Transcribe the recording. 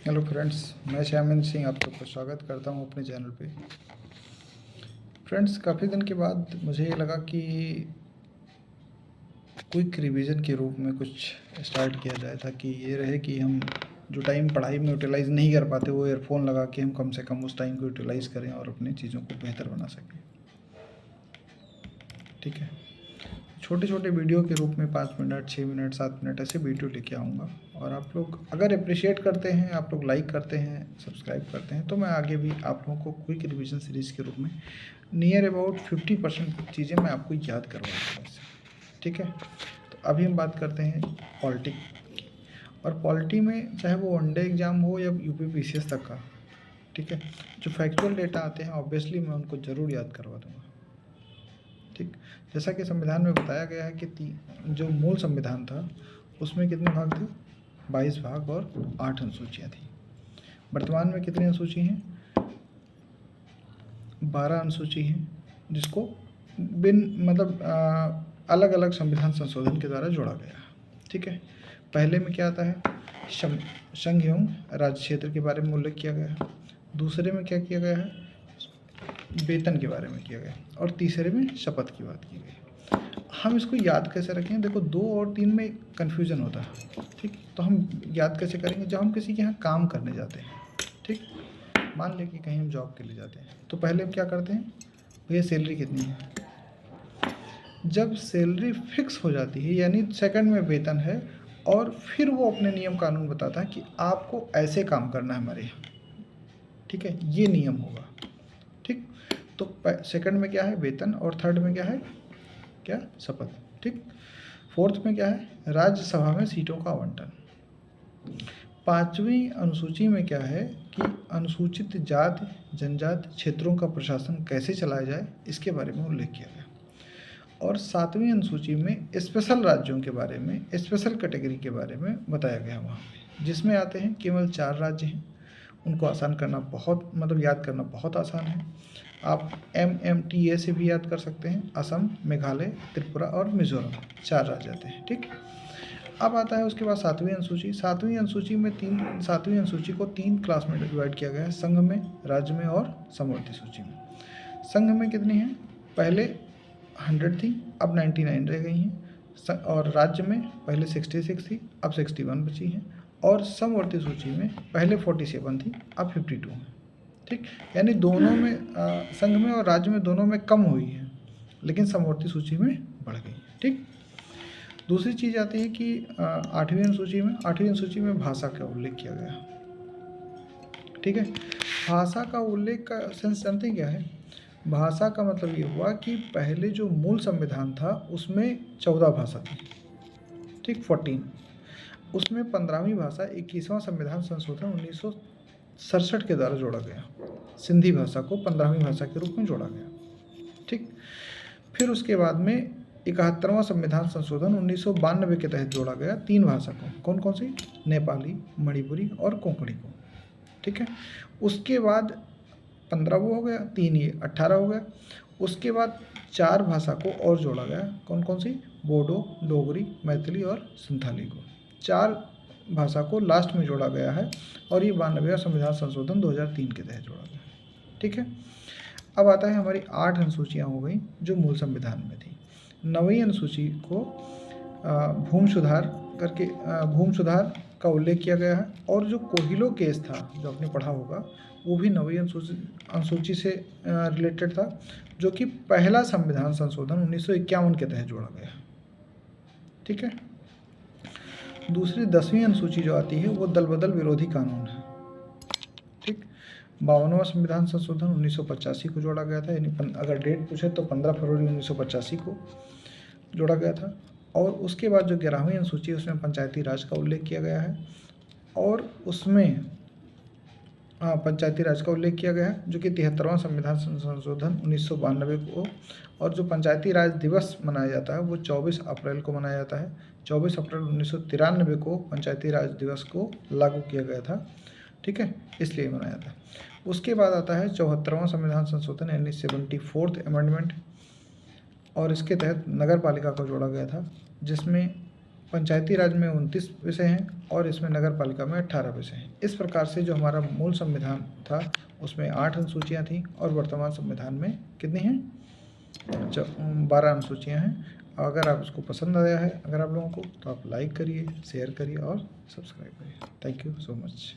Hello friends, मैं श्यामन सिंह आप सबका स्वागत करता हूं अपने चैनल पे। फ्रेंड्स, काफ़ी दिन के बाद मुझे ये लगा कि क्विक रिवीजन के रूप में कुछ स्टार्ट किया जाए, ताकि ये रहे कि हम जो टाइम पढ़ाई में यूटिलाइज़ नहीं कर पाते वो ईयरफोन लगा के हम कम से कम उस टाइम को यूटिलाइज़ करें और अपनी चीज़ों को बेहतर बना सकें। ठीक है, छोटे छोटे वीडियो के रूप में 5 मिनट, 6 मिनट, 7 मिनट ऐसे वीडियो लेके आऊँगा। और आप लोग अगर अप्रिशिएट करते हैं, आप लोग लाइक करते हैं, सब्सक्राइब करते हैं, तो मैं आगे भी आप लोगों को क्विक रिवीजन सीरीज़ के रूप में नियर अबाउट 50% चीज़ें मैं आपको याद करवाऊँगा इससे। ठीक है, तो अभी हम बात करते हैं पॉलिटी की। और पॉलिटी में चाहे वो वनडे एग्ज़ाम हो या यूपीपीसीएस तक का, ठीक है, जो फैक्चुअल डेटा आते हैं ऑब्वियसली मैं उनको ज़रूर याद करवा दूँगा। ठीक, जैसा कि संविधान में बताया गया है कि जो मूल संविधान था उसमें कितने भाग थे? 22 भाग और 8 अनुसूचियाँ थी। वर्तमान में कितनी अनुसूची हैं? 12 अनुसूची हैं, जिसको अलग अलग संविधान संशोधन के द्वारा जोड़ा गया। ठीक है, पहले में क्या आता है? संघ एवं राज्य क्षेत्र के बारे में उल्लेख किया गया है। दूसरे में क्या किया गया है? वेतन के बारे में किया गया। और तीसरे में शपथ की बात की गई। हम इसको याद कैसे रखें? देखो, 2 और 3 में कन्फ्यूज़न होता है। ठीक, तो हम याद कैसे करेंगे? जब हम किसी के यहाँ काम करने जाते हैं, ठीक, मान लें कि कहीं हम जॉब के लिए जाते हैं, तो पहले हम क्या करते हैं? भैया सैलरी कितनी है? जब सैलरी फिक्स हो जाती है, यानी सेकंड में वेतन है, और फिर वो अपने नियम कानून बताता है कि आपको ऐसे काम करना है हमारे यहाँ। ठीक है, ये नियम होगा। ठीक, तो सेकंड में क्या है? वेतन। और थर्ड में क्या है? क्या? शपथ। ठीक, फोर्थ में क्या है? राज्यसभा में सीटों का आवंटन। 5वीं अनुसूची में क्या है कि अनुसूचित जाति जनजाति क्षेत्रों का प्रशासन कैसे चलाया जाए, इसके बारे में उल्लेख किया गया। और 7वीं अनुसूची में स्पेशल राज्यों के बारे में, स्पेशल कैटेगरी के बारे में बताया गया वहाँ पे, जिसमें आते हैं केवल 4 राज्य हैं। उनको आसान करना बहुत याद करना बहुत आसान है। आप MMTA से भी याद कर सकते हैं। असम, मेघालय, त्रिपुरा और मिजोरम 4 राज्य आते हैं। ठीक, अब आता है उसके बाद 7वीं अनुसूची। 7वीं अनुसूची में 7वीं अनुसूची को 3 क्लास में डिवाइड किया गया है: संघ में, राज्य में और समवर्ती सूची में। संघ में कितनी है? पहले 100 थी, अब 99 रह गई हैं। और राज्य में पहले 66 थी, अब 61 बची हैं। और समवर्ती सूची में पहले 47 थी, अब 52 है। ठीक, यानी दोनों में संघ में और राज्य में दोनों में कम हुई है, लेकिन समवर्ती सूची में बढ़ गई। ठीक, दूसरी चीज़ आती है कि 8वीं अनुसूची में भाषा का उल्लेख किया गया। ठीक है, भाषा का उल्लेख का सेंस जानते हैं क्या है? भाषा का मतलब ये हुआ कि पहले जो मूल संविधान था उसमें 14 भाषा थी। ठीक, 14, उसमें 15वीं भाषा 21वां संविधान संशोधन 1967 के द्वारा जोड़ा गया। सिंधी भाषा को 15वीं भाषा के रूप में जोड़ा गया। ठीक, फिर उसके बाद में 71वां संविधान संशोधन 1992 के तहत जोड़ा गया 3 भाषा को। कौन कौन सी? नेपाली, मणिपुरी और कोंकणी को। ठीक है, उसके बाद 15 वो हो गया, 3 ये 18 हो गया। उसके बाद 4 भाषा को और जोड़ा गया। कौन कौन सी? बोडो, डोगरी, मैथिली और संथाली को। 4 भाषा को लास्ट में जोड़ा गया है, और ये 92वां संविधान संशोधन 2003 के तहत जोड़ा गया। ठीक है, अब आता है हमारी 8 अनुसूचियाँ हो गई जो मूल संविधान में थी। 9वीं अनुसूची को भूमि सुधार का उल्लेख किया गया है। और जो कोहिलो केस था, जो आपने पढ़ा होगा, वो भी 9वीं अनुसूची से रिलेटेड था, जो कि पहला संविधान संशोधन 1951 के तहत जोड़ा गया। ठीक है, दूसरी 10वीं अनुसूची जो आती है वो दल बदल विरोधी कानून है। ठीक, 52वां संविधान संशोधन 1985 को जोड़ा गया था, यानी अगर डेट पूछे तो 15 फरवरी 1985 को जोड़ा गया था। और उसके बाद जो 11वीं अनुसूची है उसमें पंचायती राज का उल्लेख किया गया है, और उसमें पंचायती राज का उल्लेख किया गया है, जो कि 73वां संविधान संशोधन 1992 को। और जो पंचायती राज दिवस मनाया जाता है वो 24 अप्रैल को मनाया जाता है। 24 अप्रैल 1993 को पंचायती राज दिवस को लागू किया गया था। ठीक है, इसलिए मनाया जाता है। उसके बाद आता है 74वां संविधान संशोधन, यानी 74th अमेंडमेंट, और इसके तहत नगर पालिका को जोड़ा गया था, जिसमें पंचायती राज में 29 विषय हैं और इसमें नगर पालिका में 18 विषय हैं। इस प्रकार से जो हमारा मूल संविधान था उसमें 8 अनुसूचियाँ थीं और वर्तमान संविधान में कितनी हैं? 12 अनुसूचियाँ हैं। अगर आप इसको पसंद आया है अगर आप लोगों को, तो आप लाइक करिए, शेयर करिए और सब्सक्राइब करिए। Thank you so much.